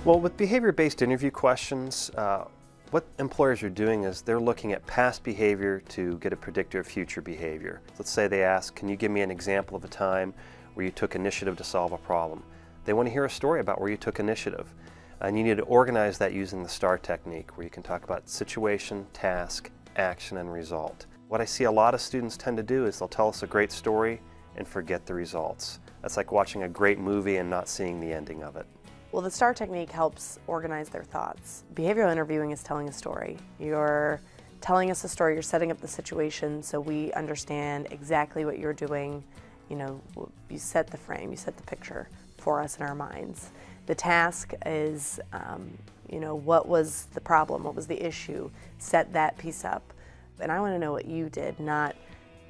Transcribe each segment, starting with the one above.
Well, with behavior-based interview questions, what employers are doing is they're looking at past behavior to get a predictor of future behavior. Let's say they ask, can you give me an example of a time where you took initiative to solve a problem? They want to hear a story about where you took initiative. And you need to organize that using the STAR technique, where you can talk about situation, task, action, and result. What I see a lot of students tend to do is they'll tell us a great story and forget the results. That's like watching a great movie and not seeing the ending of it. Well, the STAR technique helps organize their thoughts. Behavioral interviewing is telling a story. You're telling us a story, you're setting up the situation so we understand exactly what you're doing. You know, you set the frame, you set the picture for us in our minds. The task is, you know, what was the problem, what was the issue, set that piece up. And I want to know what you did, not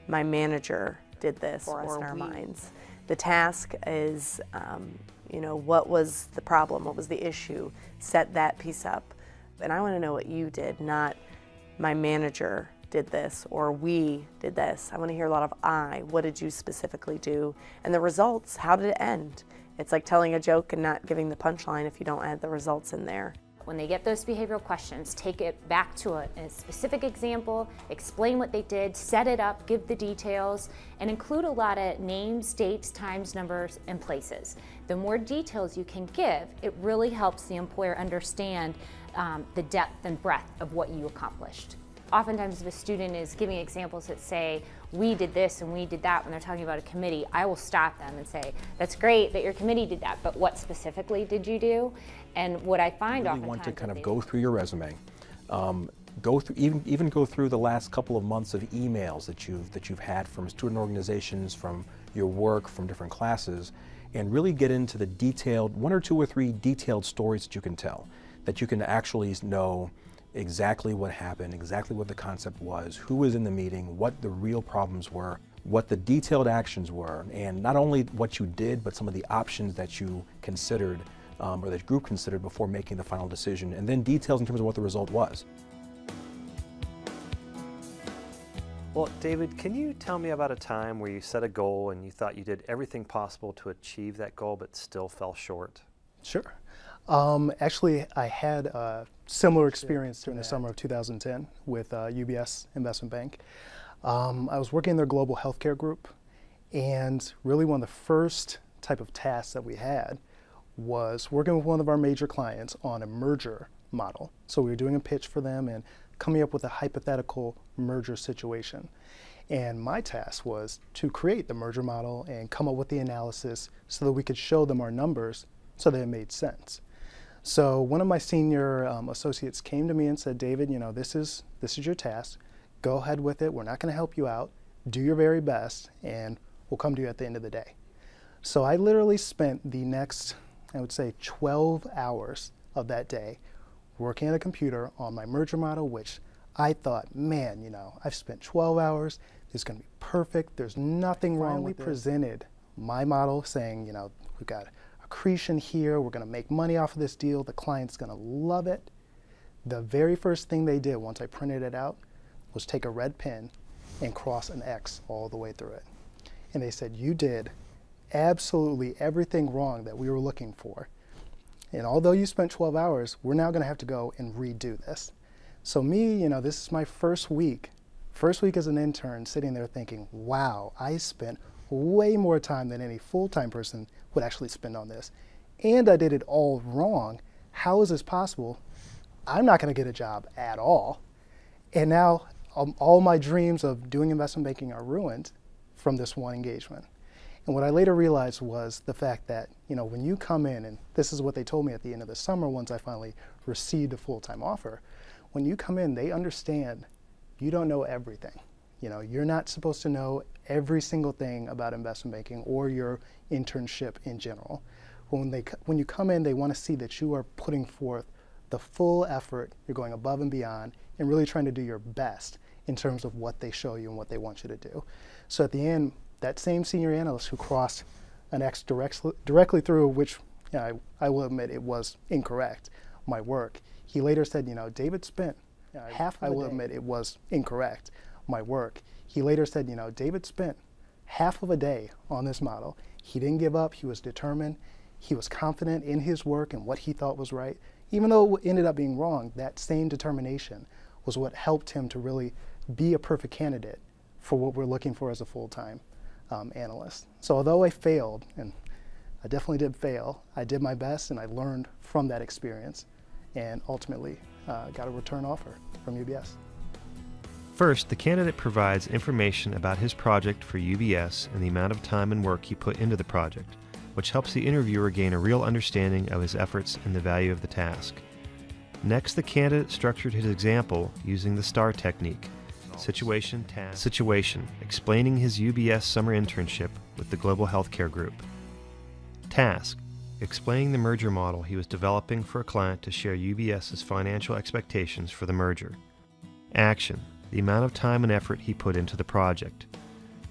my manager did this for us in our minds. The task is, you know, what was the problem, what was the issue, set that piece up. And I want to know what you did, not my manager did this or we did this. I want to hear a lot of I, what did you specifically do? And the results, how did it end? It's like telling a joke and not giving the punchline if you don't add the results in there. When they get those behavioral questions, take it back to a specific example, explain what they did, set it up, give the details, and include a lot of names, dates, times, numbers, and places. The more details you can give, it really helps the employer understand the depth and breadth of what you accomplished. Oftentimes if a student is giving examples that say, we did this and we did that when they're talking about a committee, I will stop them and say, that's great that your committee did that, but what specifically did you do? And what I find oftentimes— You really want to kind of go through your resume, go through, even go through the last couple of months of emails that you've had from student organizations, from your work, from different classes, and really get into the detailed, 1 or 2 or 3 detailed stories that you can tell, that you can actually know exactly what happened, exactly what the concept was, who was in the meeting, what the real problems were, what the detailed actions were, and not only what you did, but some of the options that you considered or that group considered before making the final decision, and then details in terms of what the result was. Well, David, can you tell me about a time where you set a goal and you thought you did everything possible to achieve that goal but still fell short? Sure. Actually, I had a similar experience during the summer of 2010 with UBS Investment Bank. I was working in their global healthcare group, and really one of the first type of tasks that we had was working with one of our major clients on a merger model. So we were doing a pitch for them and coming up with a hypothetical merger situation. And my task was to create the merger model and come up with the analysis so that we could show them our numbers so that it made sense. So one of my senior associates came to me and said, David, you know, this is your task. Go ahead with it. We're not going to help you out. Do your very best, and we'll come to you at the end of the day. So I literally spent the next, I would say, 12 hours of that day working at a computer on my merger model, which I thought, man, you know, I've spent 12 hours. This is going to be perfect. There's nothing wrong with it. I presented my model saying, you know, we've got accretion here, we're going to make money off of this deal, the client's going to love it. The very first thing they did once I printed it out was take a red pen and cross an X all the way through it. And they said, you did absolutely everything wrong that we were looking for. And although you spent 12 hours, we're now going to have to go and redo this. So me, you know, this is my first week as an intern, sitting there thinking, wow, I spent way more time than any full-time person would actually spend on this. And I did it all wrong. How is this possible? I'm not going to get a job at all. And now all my dreams of doing investment banking are ruined from this one engagement. And what I later realized was the fact that, you know, when you come in, and this is what they told me at the end of the summer once I finally received a full-time offer, when you come in, they understand you don't know everything. You know, you're not supposed to know every single thing about investment banking or your internship in general. When you come in, they want to see that you are putting forth the full effort, you're going above and beyond, and really trying to do your best in terms of what they show you and what they want you to do. So at the end, that same senior analyst who crossed an X directly through, which, you know, I will admit it was incorrect, my work, he later said, you know, David spent half of the day. I will admit it was incorrect, my work. He later said, you know, David spent half of a day on this model. He didn't give up, he was determined, He was confident in his work and what he thought was right. Even though it ended up being wrong, that same determination was what helped him to really be a perfect candidate for what we're looking for as a full-time analyst. So although I failed, and I definitely did fail, I did my best and I learned from that experience and ultimately got a return offer from UBS. First, the candidate provides information about his project for UBS and the amount of time and work he put into the project, which helps the interviewer gain a real understanding of his efforts and the value of the task. Next, the candidate structured his example using the STAR technique: situation, task, situation, explaining his UBS summer internship with the Global Healthcare Group. Task, explaining the merger model he was developing for a client to share UBS's financial expectations for the merger. Action, the amount of time and effort he put into the project.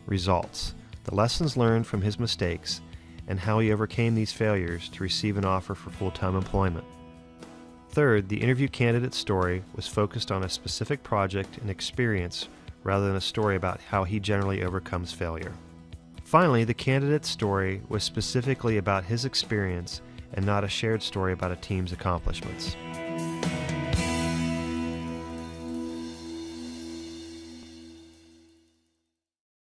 Results, the lessons learned from his mistakes and how he overcame these failures to receive an offer for full-time employment. Third, the interview candidate's story was focused on a specific project and experience rather than a story about how he generally overcomes failure. Finally, the candidate's story was specifically about his experience and not a shared story about a team's accomplishments.